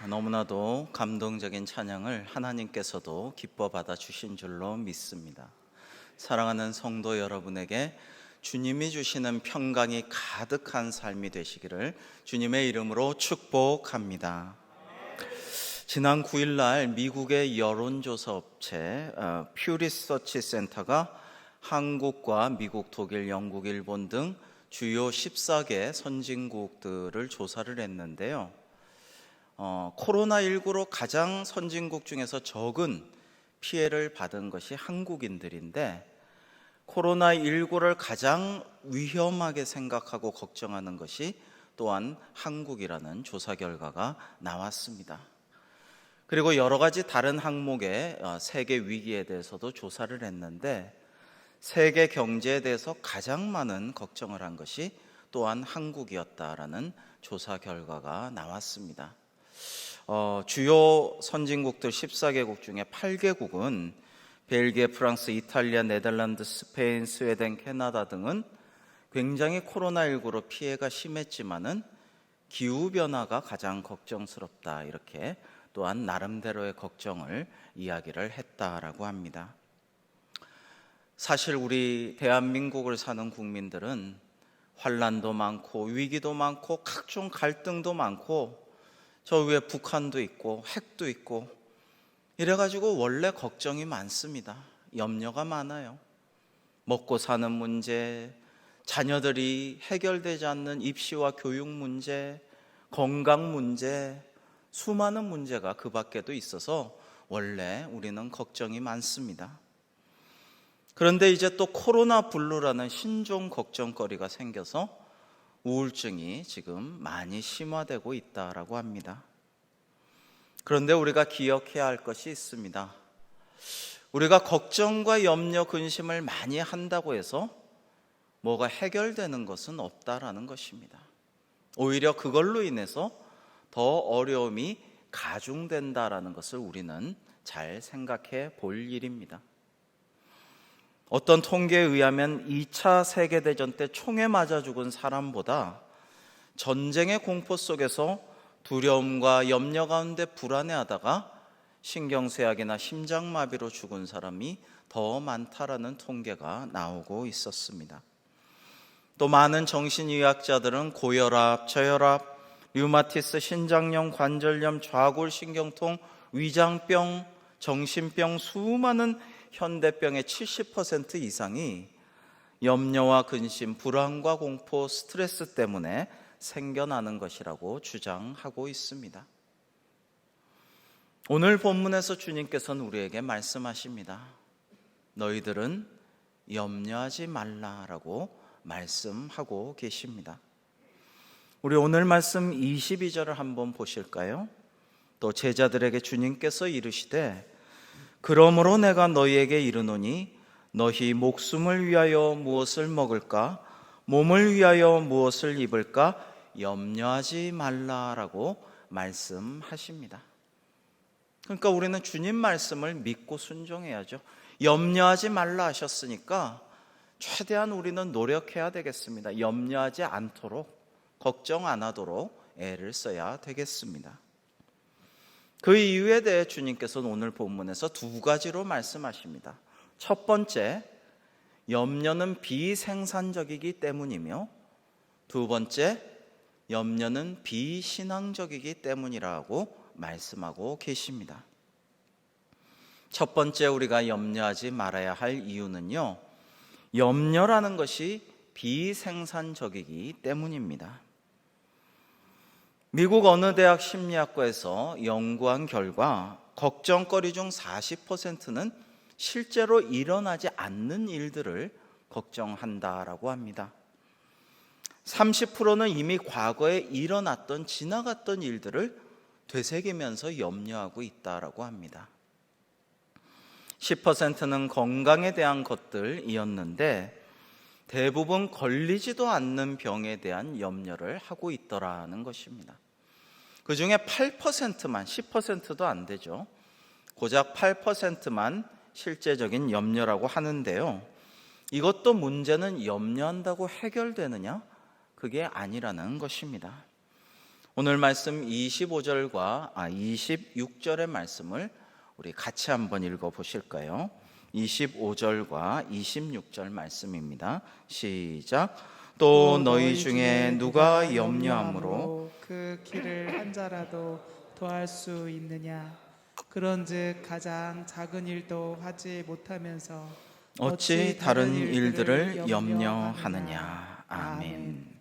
너무나도 감동적인 찬양을 하나님께서도 기뻐 받아 주신 줄로 믿습니다. 사랑하는 성도 여러분에게 주님이 주시는 평강이 가득한 삶이 되시기를 주님의 이름으로 축복합니다. 지난 9일날 미국의 여론조사 업체 퓨 리서치 센터가 한국과 미국, 독일, 영국, 일본 등 주요 14개 선진국들을 조사를 했는데요. 코로나19로 가장 선진국 중에서 적은 피해를 받은 것이 한국인들인데, 코로나19를 가장 위험하게 생각하고 걱정하는 것이 또한 한국이라는 조사 결과가 나왔습니다. 그리고 여러 가지 다른 항목의 세계 위기에 대해서도 조사를 했는데, 세계 경제에 대해서 가장 많은 걱정을 한 것이 또한 한국이었다라는 조사 결과가 나왔습니다. 주요 선진국들 14개국 중에 8개국은 벨기에, 프랑스, 이탈리아, 네덜란드, 스페인, 스웨덴, 캐나다 등은 굉장히 코로나19로 피해가 심했지만은 기후변화가 가장 걱정스럽다, 이렇게 또한 나름대로의 걱정을 이야기를 했다라고 합니다. 사실 우리 대한민국을 사는 국민들은 환란도 많고 위기도 많고 각종 갈등도 많고 저 위에 북한도 있고 핵도 있고 이래가지고 원래 걱정이 많습니다. 염려가 많아요. 먹고 사는 문제, 자녀들이 해결되지 않는 입시와 교육 문제, 건강 문제, 수많은 문제가 그 밖에도 있어서 원래 우리는 걱정이 많습니다. 그런데 이제 또 코로나 블루라는 신종 걱정거리가 생겨서 우울증이 지금 많이 심화되고 있다라고 합니다. 그런데 우리가 기억해야 할 것이 있습니다. 우리가 걱정과 염려, 근심을 많이 한다고 해서 뭐가 해결되는 것은 없다라는 것입니다. 오히려 그걸로 인해서 더 어려움이 가중된다라는 것을 우리는 잘 생각해 볼 일입니다. 어떤 통계에 의하면 2차 세계대전 때 총에 맞아 죽은 사람보다 전쟁의 공포 속에서 두려움과 염려 가운데 불안해하다가 신경쇠약이나 심장마비로 죽은 사람이 더 많다라는 통계가 나오고 있었습니다. 또 많은 정신의학자들은 고혈압, 저혈압, 류마티스, 신장염, 관절염, 좌골신경통, 위장병, 정신병, 수많은 현대병의 70% 이상이 염려와 근심, 불안과 공포, 스트레스 때문에 생겨나는 것이라고 주장하고 있습니다. 오늘 본문에서 주님께서는 우리에게 말씀하십니다. 너희들은 염려하지 말라라고 말씀하고 계십니다. 우리 오늘 말씀 22절을 한번 보실까요? 또 제자들에게 주님께서 이르시되 그러므로 내가 너희에게 이르노니 너희 목숨을 위하여 무엇을 먹을까? 몸을 위하여 무엇을 입을까? 염려하지 말라라고 말씀하십니다. 그러니까 우리는 주님 말씀을 믿고 순종해야죠. 염려하지 말라 하셨으니까 최대한 우리는 노력해야 되겠습니다. 염려하지 않도록, 걱정 안 하도록 애를 써야 되겠습니다. 그 이유에 대해 주님께서는 오늘 본문에서 두 가지로 말씀하십니다. 첫 번째, 염려는 비생산적이기 때문이며, 두 번째, 염려는 비신앙적이기 때문이라고 말씀하고 계십니다. 첫 번째 우리가 염려하지 말아야 할 이유는요, 염려라는 것이 비생산적이기 때문입니다. 미국 어느 대학 심리학과에서 연구한 결과 걱정거리 중 40%는 실제로 일어나지 않는 일들을 걱정한다라고 합니다. 30%는 이미 과거에 일어났던 지나갔던 일들을 되새기면서 염려하고 있다라고 합니다. 10%는 건강에 대한 것들이었는데 대부분 걸리지도 않는 병에 대한 염려를 하고 있더라는 것입니다. 그 중에 8%만, 10%도 안 되죠. 고작 8%만 실제적인 염려라고 하는데요. 이것도 문제는 염려한다고 해결되느냐? 그게 아니라는 것입니다. 오늘 말씀 25절과 26절의 말씀을 우리 같이 한번 읽어 보실까요? 25절과 26절 말씀입니다. 시작. 또 너희 중에 누가 염려함으로 그 길을 한 자라도 더할 수 있느냐? 그런즉 가장 작은 일도 하지 못하면서 어찌 다른 일들을 염려하느냐. 아멘.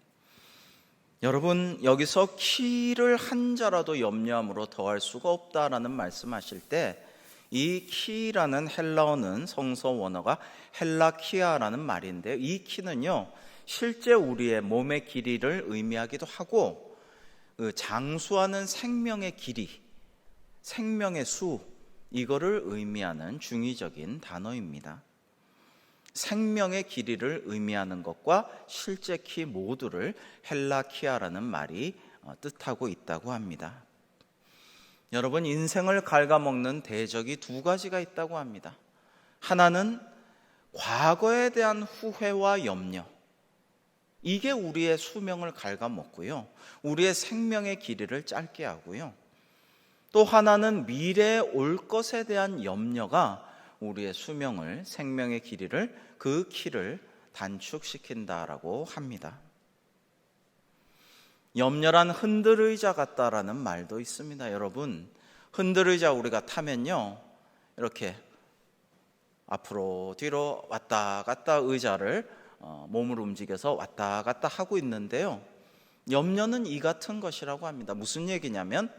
여러분, 여기서 키를 한 자라도 염려함으로 더할 수가 없다라는 말씀하실 때, 이 키라는 헬라어는 성서 원어가 헬라키아라는 말인데요, 이 키는요 실제 우리의 몸의 길이를 의미하기도 하고, 장수하는 생명의 길이, 생명의 수, 이거를 의미하는 중의적인 단어입니다. 생명의 길이를 의미하는 것과 실제 키 모두를 헬라키아라는 말이 뜻하고 있다고 합니다. 여러분, 인생을 갉아먹는 대적이 두 가지가 있다고 합니다. 하나는 과거에 대한 후회와 염려, 이게 우리의 수명을 갉아먹고요, 우리의 생명의 길이를 짧게 하고요. 또 하나는 미래에 올 것에 대한 염려가 우리의 수명을, 생명의 길이를, 그 키를 단축시킨다라고 합니다. 염려란 흔들의자 같다라는 말도 있습니다. 여러분, 흔들의자 우리가 타면요 이렇게 앞으로 뒤로 왔다 갔다 의자를 몸을 움직여서 왔다 갔다 하고 있는데요, 염려는 이 같은 것이라고 합니다. 무슨 얘기냐면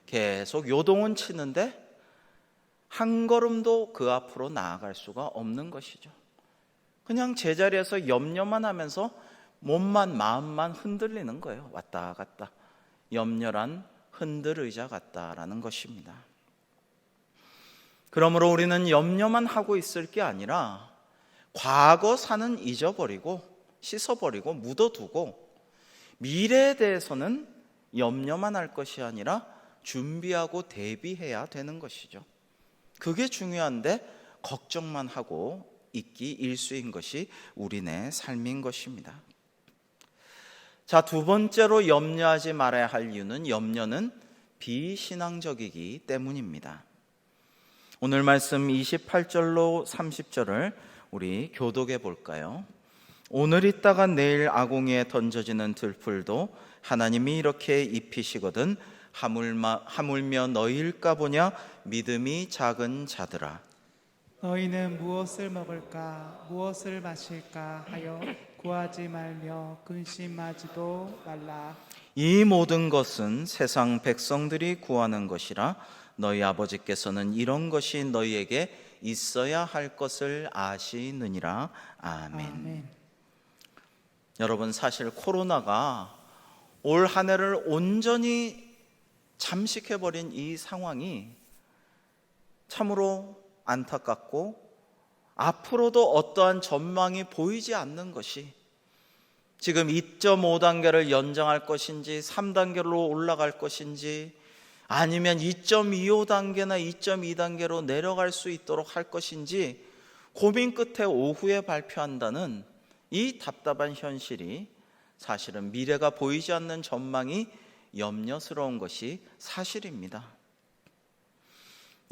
계속 요동은 치는데 한 걸음도 그 앞으로 나아갈 수가 없는 것이죠. 그냥 제자리에서 염려만 하면서 몸만 마음만 흔들리는 거예요. 왔다 갔다. 염려란 흔들의자 같다라는 것입니다. 그러므로 우리는 염려만 하고 있을 게 아니라 과거 사는 잊어버리고 씻어버리고 묻어두고 미래에 대해서는 염려만 할 것이 아니라 준비하고 대비해야 되는 것이죠. 그게 중요한데 걱정만 하고 있기 일수인 것이 우리네 삶인 것입니다. 자, 두 번째로 염려하지 말아야 할 이유는 염려는 비신앙적이기 때문입니다. 오늘 말씀 28절로 30절을 우리 교독해 볼까요? 오늘 있다가 내일 아궁이에 던져지는 들풀도 하나님이 이렇게 입히시거든 하물며 너희일까 보냐. 믿음이 작은 자들아, 너희는 무엇을 먹을까 무엇을 마실까 하여 구하지 말며 근심하지도 말라. 이 모든 것은 세상 백성들이 구하는 것이라 너희 아버지께서는 이런 것이 너희에게 있어야 할 것을 아시느니라. 아멘. 아멘. 여러분, 사실 코로나가 올 한 해를 온전히 잠식해버린 이 상황이 참으로 안타깝고 앞으로도 어떠한 전망이 보이지 않는 것이, 지금 2.5단계를 연장할 것인지 3단계로 올라갈 것인지 아니면 2.25단계나 2.2단계로 내려갈 수 있도록 할 것인지 고민 끝에 오후에 발표한다는 이 답답한 현실이, 사실은 미래가 보이지 않는 전망이 염려스러운 것이 사실입니다.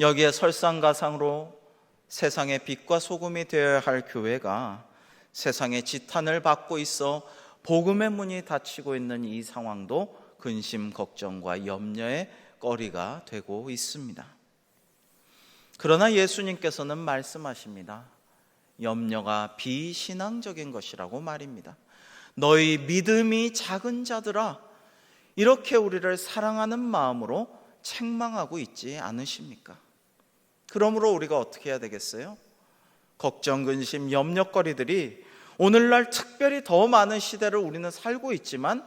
여기에 설상가상으로 세상의 빛과 소금이 되어야 할 교회가 세상의 지탄을 받고 있어 복음의 문이 닫히고 있는 이 상황도 근심, 걱정과 염려의 거리가 되고 있습니다. 그러나 예수님께서는 말씀하십니다. 염려가 비신앙적인 것이라고 말입니다. 너희 믿음이 작은 자들아, 이렇게 우리를 사랑하는 마음으로 책망하고 있지 않으십니까? 그러므로 우리가 어떻게 해야 되겠어요? 걱정, 근심, 염려거리들이 오늘날 특별히 더 많은 시대를 우리는 살고 있지만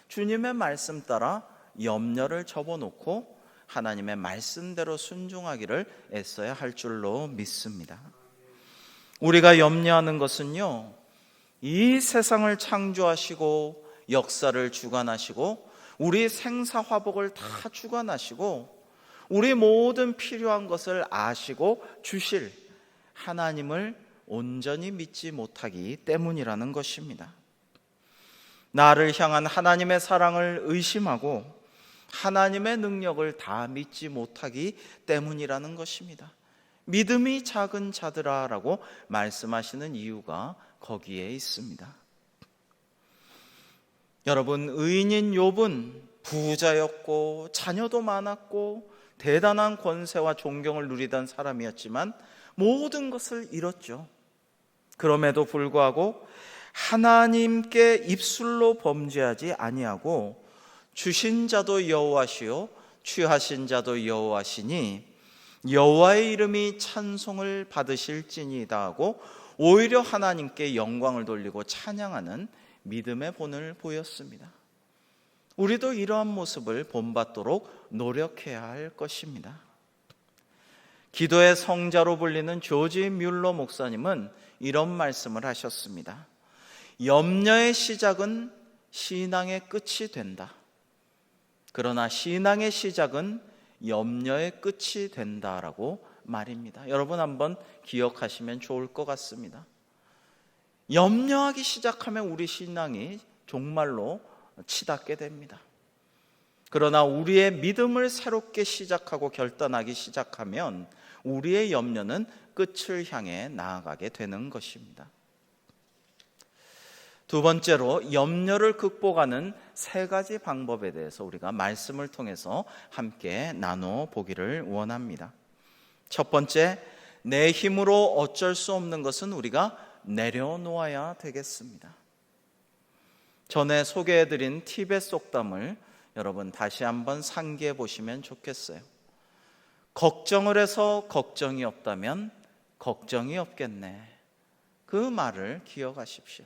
주님의 말씀 따라 염려를 접어놓고 하나님의 말씀대로 순종하기를 애써야 할 줄로 믿습니다. 우리가 염려하는 것은요, 이 세상을 창조하시고 역사를 주관하시고 우리 생사화복을 다 주관하시고 우리 모든 필요한 것을 아시고 주실 하나님을 온전히 믿지 못하기 때문이라는 것입니다. 나를 향한 하나님의 사랑을 의심하고 하나님의 능력을 다 믿지 못하기 때문이라는 것입니다. 믿음이 작은 자들아 라고 말씀하시는 이유가 거기에 있습니다. 여러분, 의인인 욥은 부자였고 자녀도 많았고 대단한 권세와 존경을 누리던 사람이었지만 모든 것을 잃었죠. 그럼에도 불구하고 하나님께 입술로 범죄하지 아니하고 주신 자도 여호와시요 취하신 자도 여호와시니 여호와의 이름이 찬송을 받으실지니이다 하고 오히려 하나님께 영광을 돌리고 찬양하는 믿음의 본을 보였습니다. 우리도 이러한 모습을 본받도록 노력해야 할 것입니다. 기도의 성자로 불리는 조지 뮬러 목사님은 이런 말씀을 하셨습니다. 염려의 시작은 신앙의 끝이 된다. 그러나 신앙의 시작은 염려의 끝이 된다라고 말입니다. 여러분 한번 기억하시면 좋을 것 같습니다. 염려하기 시작하면 우리 신앙이 정말로 치닫게 됩니다. 그러나 우리의 믿음을 새롭게 시작하고 결단하기 시작하면 우리의 염려는 끝을 향해 나아가게 되는 것입니다. 두 번째로 염려를 극복하는 세 가지 방법에 대해서 우리가 말씀을 통해서 함께 나눠보기를 원합니다. 첫 번째, 내 힘으로 어쩔 수 없는 것은 우리가 내려놓아야 되겠습니다. 전에 소개해드린 팁의 속담을 여러분 다시 한번 상기해 보시면 좋겠어요. 걱정을 해서 걱정이 없다면 걱정이 없겠네. 그 말을 기억하십시오.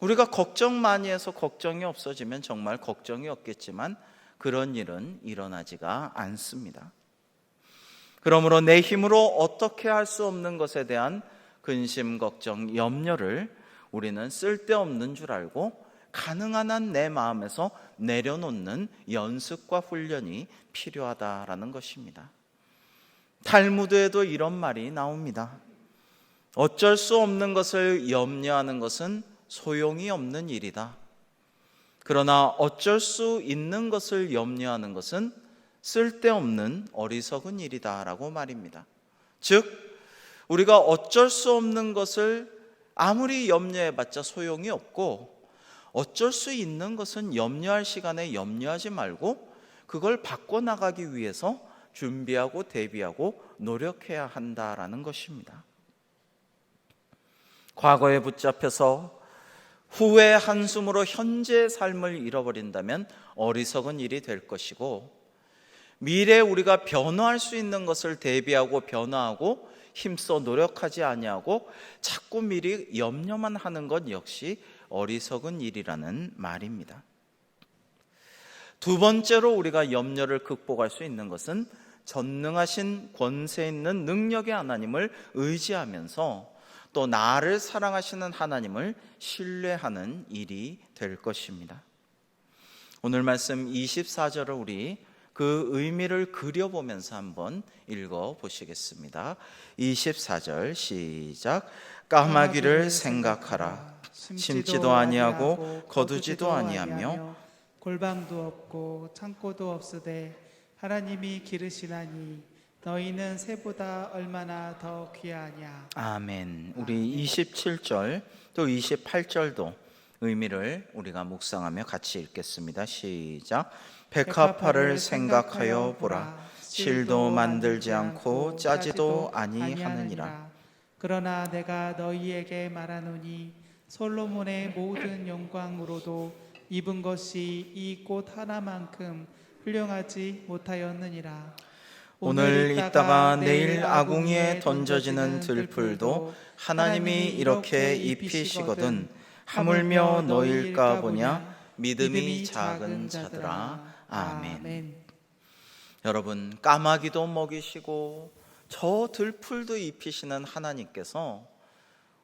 우리가 걱정 많이 해서 걱정이 없어지면 정말 걱정이 없겠지만 그런 일은 일어나지가 않습니다. 그러므로 내 힘으로 어떻게 할 수 없는 것에 대한 근심, 걱정, 염려를 우리는 쓸데없는 줄 알고 가능한 한 내 마음에서 내려놓는 연습과 훈련이 필요하다라는 것입니다. 탈무드에도 이런 말이 나옵니다. 어쩔 수 없는 것을 염려하는 것은 소용이 없는 일이다. 그러나 어쩔 수 있는 것을 염려하는 것은 쓸데없는 어리석은 일이다라고 말입니다. 즉, 우리가 어쩔 수 없는 것을 아무리 염려해봤자 소용이 없고 어쩔 수 있는 것은 염려할 시간에 염려하지 말고 그걸 바꿔나가기 위해서 준비하고 대비하고 노력해야 한다라는 것입니다. 과거에 붙잡혀서 후회의 한숨으로 현재의 삶을 잃어버린다면 어리석은 일이 될 것이고, 미래에 우리가 변화할 수 있는 것을 대비하고 변화하고 힘써 노력하지 아니하고 자꾸 미리 염려만 하는 것 역시 어리석은 일이라는 말입니다. 두 번째로 우리가 염려를 극복할 수 있는 것은 전능하신 권세 있는 능력의 하나님을 의지하면서 또 나를 사랑하시는 하나님을 신뢰하는 일이 될 것입니다. 오늘 말씀 24절을 우리 그 의미를 그려보면서 한번 읽어보시겠습니다. 24절 시작. 까마귀를 생각하라. 심지도 아니하고 거두지도 아니하며 골방도 없고 창고도 없으되 하나님이 기르시나니 너희는 새보다 얼마나 더 귀하냐. 아멘. 우리 27절 또 28절도 의미를 우리가 묵상하며 같이 읽겠습니다. 시작. 백합화를 생각하여 보라. 실도 만들지 않고 짜지도 아니하느니라. 그러나 내가 너희에게 말하노니 솔로몬의 모든 영광으로도 입은 것이 이 꽃 하나만큼 훌륭하지 못하였느니라. 오늘 있다가 내일 아궁이에 던져지는 들풀도 하나님이 이렇게 입히시거든 하물며 너희일까 보냐. 믿음이 작은 자들아. 아멘. 여러분, 까마귀도 먹이시고 저 들풀도 입히시는 하나님께서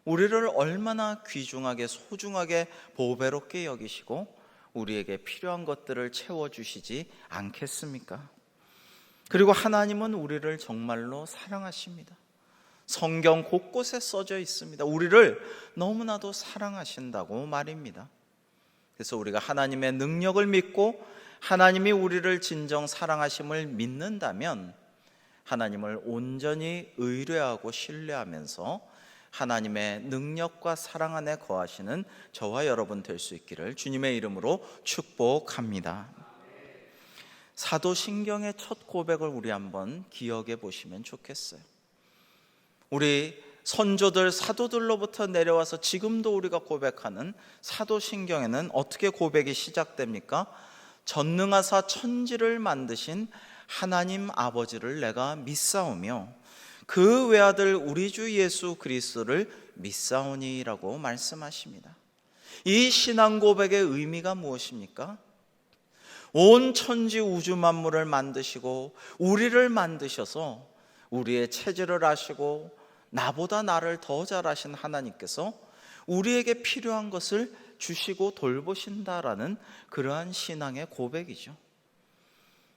우리를 얼마나 귀중하게 소중하게 보배롭게 여기시고 우리에게 필요한 것들을 채워주시지 않겠습니까? 그리고 하나님은 우리를 정말로 사랑하십니다. 성경 곳곳에 써져 있습니다. 우리를 너무나도 사랑하신다고 말입니다. 그래서 우리가 하나님의 능력을 믿고 하나님이 우리를 진정 사랑하심을 믿는다면 하나님을 온전히 의뢰하고 신뢰하면서 하나님의 능력과 사랑 안에 거하시는 저와 여러분 될 수 있기를 주님의 이름으로 축복합니다. 사도신경의 첫 고백을 우리 한번 기억해 보시면 좋겠어요. 우리 선조들, 사도들로부터 내려와서 지금도 우리가 고백하는 사도신경에는 어떻게 고백이 시작됩니까? 전능하사 천지를 만드신 하나님 아버지를 내가 믿사오며 그 외아들 우리 주 예수 그리스도를 믿사오니라고 말씀하십니다. 이 신앙 고백의 의미가 무엇입니까? 온 천지 우주 만물을 만드시고 우리를 만드셔서 우리의 체질을 아시고 나보다 나를 더 잘 아신 하나님께서 우리에게 필요한 것을 주시고 돌보신다라는 그러한 신앙의 고백이죠.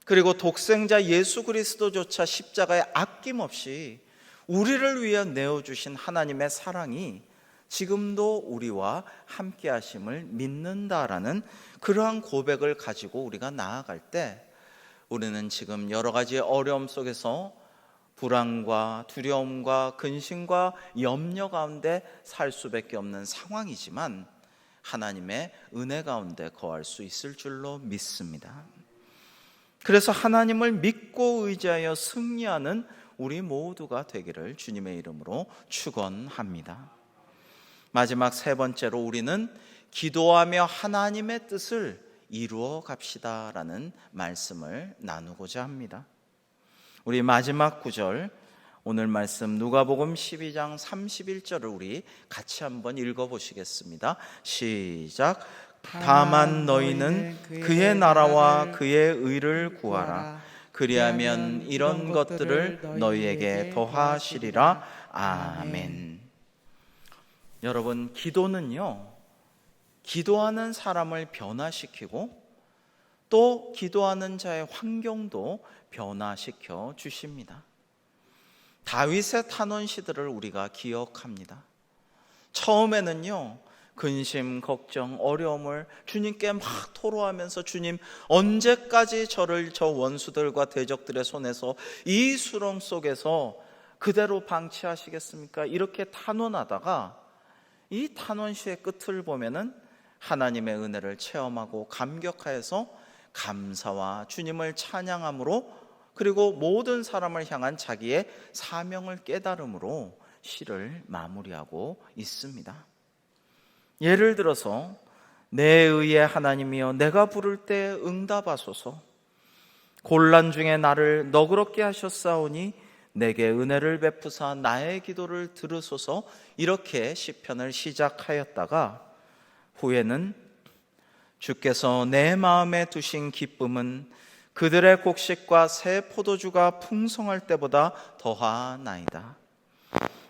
그리고 독생자 예수 그리스도조차 십자가에 아낌없이 우리를 위해 내어주신 하나님의 사랑이 지금도 우리와 함께 하심을 믿는다라는 그러한 고백을 가지고 우리가 나아갈 때 우리는 지금 여러 가지 어려움 속에서 불안과 두려움과 근심과 염려 가운데 살 수밖에 없는 상황이지만 하나님의 은혜 가운데 거할 수 있을 줄로 믿습니다. 그래서 하나님을 믿고 의지하여 승리하는 우리 모두가 되기를 주님의 이름으로 축원합니다. 마지막 세 번째로 우리는 기도하며 하나님의 뜻을 이루어 갑시다라는 말씀을 나누고자 합니다. 우리 마지막 구절, 오늘 말씀 누가복음 12장 31절을 우리 같이 한번 읽어보시겠습니다. 시작. 다만 너희는 그의 나라와 그의 의를 구하라. 그리하면 이런 것들을 너희에게 더하시리라. 아멘. 여러분, 기도는요, 기도하는 사람을 변화시키고 또 기도하는 자의 환경도 변화시켜 주십니다. 다윗의 탄원 시들을 우리가 기억합니다. 처음에는요, 근심, 걱정, 어려움을 주님께 막 토로하면서 주님 언제까지 저를 저 원수들과 대적들의 손에서 이 수렁 속에서 그대로 방치하시겠습니까? 이렇게 탄원하다가 이 탄원시의 끝을 보면은 하나님의 은혜를 체험하고 감격하여서 감사와 주님을 찬양함으로 그리고 모든 사람을 향한 자기의 사명을 깨달음으로 시를 마무리하고 있습니다. 예를 들어서 내 의의 하나님이여 내가 부를 때 응답하소서. 곤란 중에 나를 너그럽게 하셨사오니 내게 은혜를 베푸사 나의 기도를 들으소서. 이렇게 시편을 시작하였다가 후에는 주께서 내 마음에 두신 기쁨은 그들의 곡식과 새 포도주가 풍성할 때보다 더하나이다.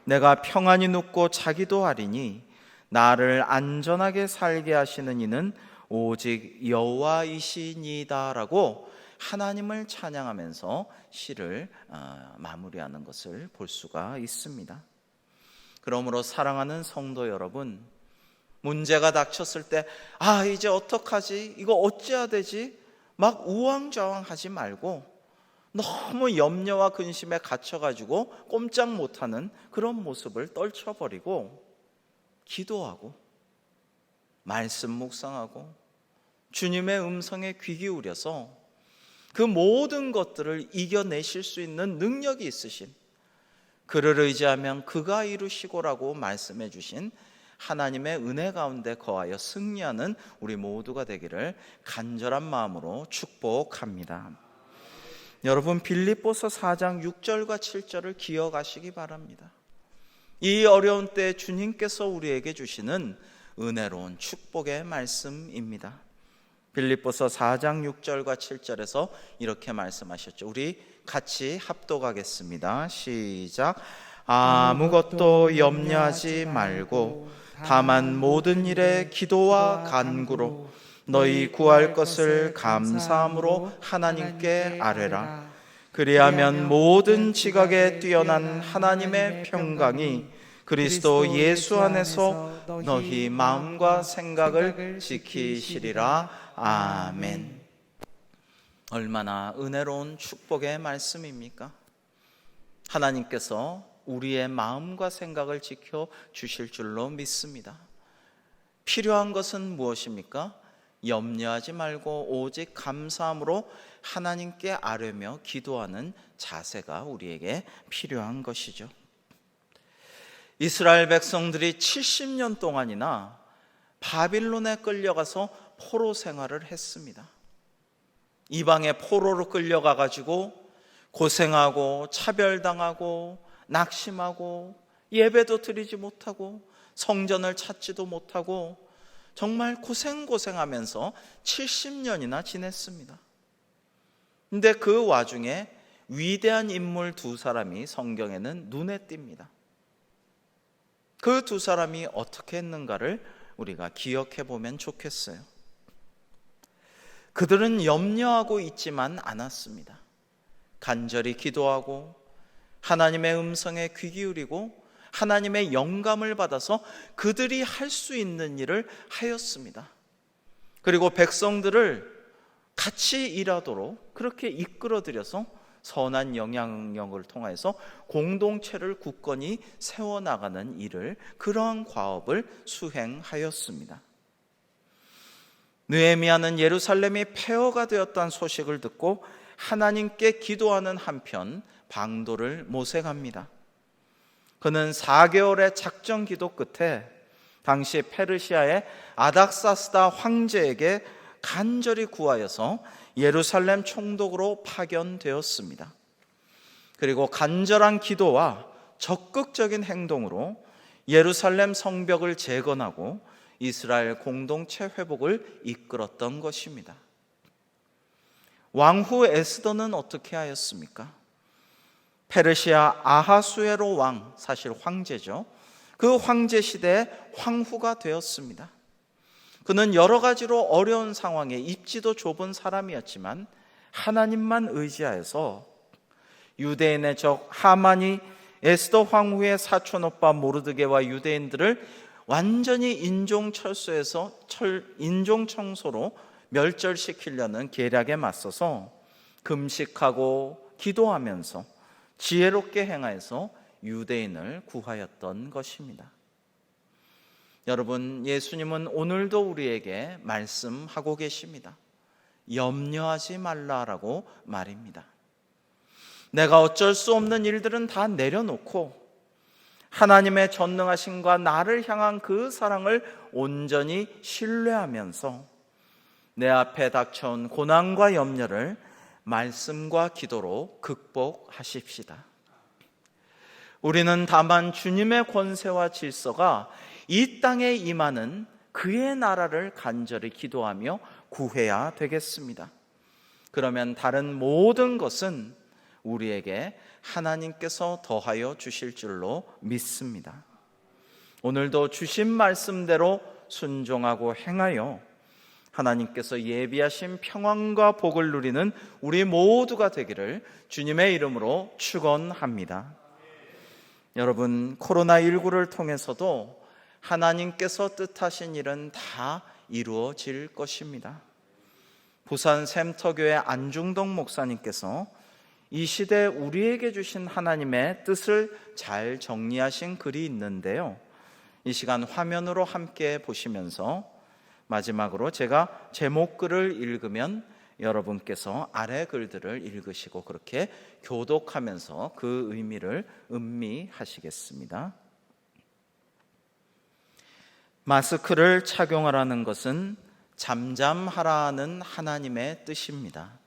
내가 평안히 눕고 자기도 하리니 나를 안전하게 살게 하시는 이는 오직 여호와이시니다라고 하나님을 찬양하면서 시를 마무리하는 것을 볼 수가 있습니다. 그러므로 사랑하는 성도 여러분, 문제가 닥쳤을 때 이제 어떡하지? 이거 어찌해야 되지? 막 우왕좌왕하지 말고 너무 염려와 근심에 갇혀가지고 꼼짝 못하는 그런 모습을 떨쳐버리고 기도하고 말씀 묵상하고 주님의 음성에 귀 기울여서 그 모든 것들을 이겨내실 수 있는 능력이 있으신, 그를 의지하면 그가 이루시고라고 말씀해 주신 하나님의 은혜 가운데 거하여 승리하는 우리 모두가 되기를 간절한 마음으로 축복합니다. 여러분, 빌립보서 4장 6절과 7절을 기억하시기 바랍니다. 이 어려운 때 주님께서 우리에게 주시는 은혜로운 축복의 말씀입니다. 빌립보서 4장 6절과 7절에서 이렇게 말씀하셨죠. 우리 같이 합독하겠습니다. 시작. 아무것도 염려하지 말고 다만 모든 일에 기도와 간구로 너희 구할 것을 감사함으로 하나님께 아뢰라. 그리하면 모든 지각에 뛰어난 하나님의 평강이 그리스도 예수 안에서 너희 마음과 생각을 지키시리라. 아멘. 얼마나 은혜로운 축복의 말씀입니까? 하나님께서 우리의 마음과 생각을 지켜 주실 줄로 믿습니다. 필요한 것은 무엇입니까? 염려하지 말고 오직 감사함으로 하나님께 아뢰며 기도하는 자세가 우리에게 필요한 것이죠. 이스라엘 백성들이 70년 동안이나 바빌론에 끌려가서 포로 생활을 했습니다. 이방의 포로로 끌려가 가지고 고생하고 차별당하고 낙심하고 예배도 드리지 못하고 성전을 찾지도 못하고 정말 고생하면서 70년이나 지냈습니다. 근데 그 와중에 위대한 인물 두 사람이 성경에는 눈에 띕니다. 그 두 사람이 어떻게 했는가를 우리가 기억해 보면 좋겠어요. 그들은 염려하고 있지만 않았습니다. 간절히 기도하고 하나님의 음성에 귀 기울이고 하나님의 영감을 받아서 그들이 할 수 있는 일을 하였습니다. 그리고 백성들을 같이 일하도록 그렇게 이끌어들여서 선한 영향력을 통해서 공동체를 굳건히 세워나가는 일을, 그러한 과업을 수행하였습니다. 느헤미야는 예루살렘이 폐허가 되었다는 소식을 듣고 하나님께 기도하는 한편 방도를 모색합니다. 그는 4개월의 작전 기도 끝에 당시 페르시아의 아닥사스다 황제에게 간절히 구하여서 예루살렘 총독으로 파견되었습니다. 그리고 간절한 기도와 적극적인 행동으로 예루살렘 성벽을 재건하고 이스라엘 공동체 회복을 이끌었던 것입니다. 왕후 에스더는 어떻게 하였습니까? 페르시아 아하수에로 왕, 사실 황제죠. 그 황제 시대에 황후가 되었습니다. 그는 여러 가지로 어려운 상황에 입지도 좁은 사람이었지만 하나님만 의지하여서 유대인의 적 하만이 에스더 황후의 사촌오빠 모르드게와 유대인들을 완전히 인종청소로 멸절시키려는 계략에 맞서서 금식하고 기도하면서 지혜롭게 행하여서 유대인을 구하였던 것입니다. 여러분, 예수님은 오늘도 우리에게 말씀하고 계십니다. 염려하지 말라라고 말입니다. 내가 어쩔 수 없는 일들은 다 내려놓고 하나님의 전능하심과 나를 향한 그 사랑을 온전히 신뢰하면서 내 앞에 닥쳐온 고난과 염려를 말씀과 기도로 극복하십시다. 우리는 다만 주님의 권세와 질서가 이 땅에 임하는 그의 나라를 간절히 기도하며 구해야 되겠습니다. 그러면 다른 모든 것은 우리에게 하나님께서 더하여 주실 줄로 믿습니다. 오늘도 주신 말씀대로 순종하고 행하여 하나님께서 예비하신 평안과 복을 누리는 우리 모두가 되기를 주님의 이름으로 축원합니다. 여러분, 코로나19를 통해서도 하나님께서 뜻하신 일은 다 이루어질 것입니다. 부산 샘터교회 안중동 목사님께서 이 시대 우리에게 주신 하나님의 뜻을 잘 정리하신 글이 있는데요, 이 시간 화면으로 함께 보시면서 마지막으로 제가 제목글을 읽으면 여러분께서 아래 글들을 읽으시고 그렇게 교독하면서 그 의미를 음미하시겠습니다. 마스크를 착용하라는 것은 잠잠하라는 하나님의 뜻입니다.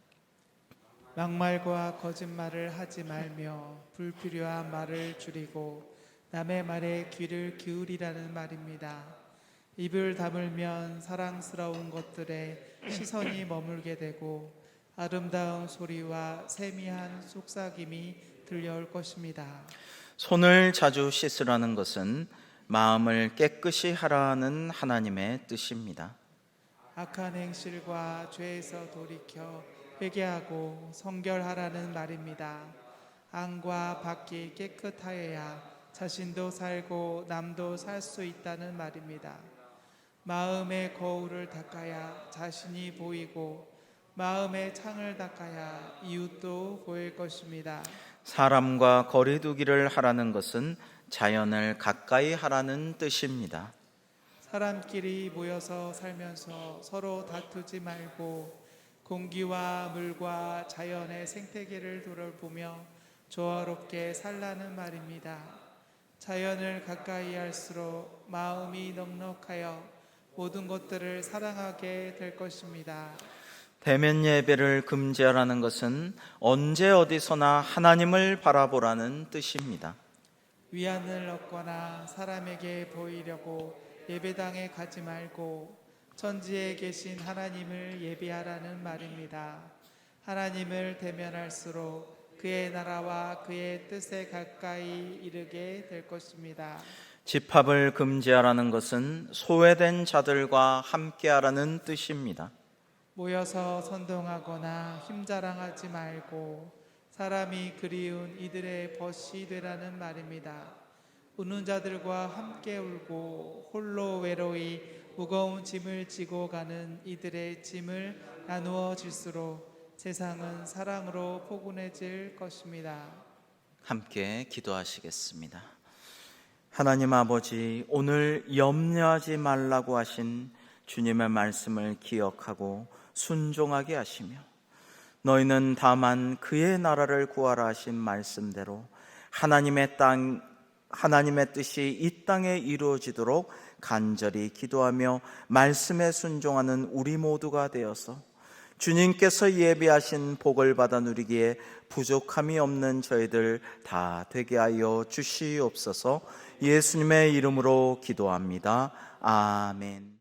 막말과 거짓말을 하지 말며 불필요한 말을 줄이고 남의 말에 귀를 기울이라는 말입니다. 입을 다물면 사랑스러운 것들에 시선이 머물게 되고 아름다운 소리와 세미한 속삭임이 들려올 것입니다. 손을 자주 씻으라는 것은 마음을 깨끗이 하라는 하나님의 뜻입니다. 악한 행실과 죄에서 돌이켜 회개하고 성결하라는 말입니다. 안과 밖이 깨끗하여야 자신도 살고 남도 살 수 있다는 말입니다. 마음의 거울을 닦아야 자신이 보이고 마음의 창을 닦아야 이웃도 보일 것입니다. 사람과 거리 두기를 하라는 것은 자연을 가까이 하라는 뜻입니다. 사람끼리 모여서 살면서 서로 다투지 말고 공기와 물과 자연의 생태계를 돌아보며 조화롭게 살라는 말입니다. 자연을 가까이 할수록 마음이 넉넉하여 모든 것들을 사랑하게 될 것입니다. 대면 예배를 금지하라는 것은 언제 어디서나 하나님을 바라보라는 뜻입니다. 위안을 얻거나 사람에게 보이려고 예배당에 가지 말고 천지에 계신 하나님을 예배하라는 말입니다. 하나님을 대면할수록 그의 나라와 그의 뜻에 가까이 이르게 될 것입니다. 집합을 금지하라는 것은 소외된 자들과 함께하라는 뜻입니다. 모여서 선동하거나 힘자랑하지 말고 사람이 그리운 이들의 벗이 되라는 말입니다. 우는 자들과 함께 울고 홀로 외로이 무거운 짐을 지고 가는 이들의 짐을 나누어 질수록 세상은 사랑으로 포근해질 것입니다. 함께 기도하시겠습니다. 하나님 아버지, 오늘 염려하지 말라고 하신 주님의 말씀을 기억하고 순종하게 하시며, 너희는 다만 그의 나라를 구하라 하신 말씀대로 하나님의 뜻이 이 땅에 이루어지도록 간절히 기도하며 말씀에 순종하는 우리 모두가 되어서 주님께서 예비하신 복을 받아 누리기에 부족함이 없는 저희들 다 되게 하여 주시옵소서. 예수님의 이름으로 기도합니다. 아멘.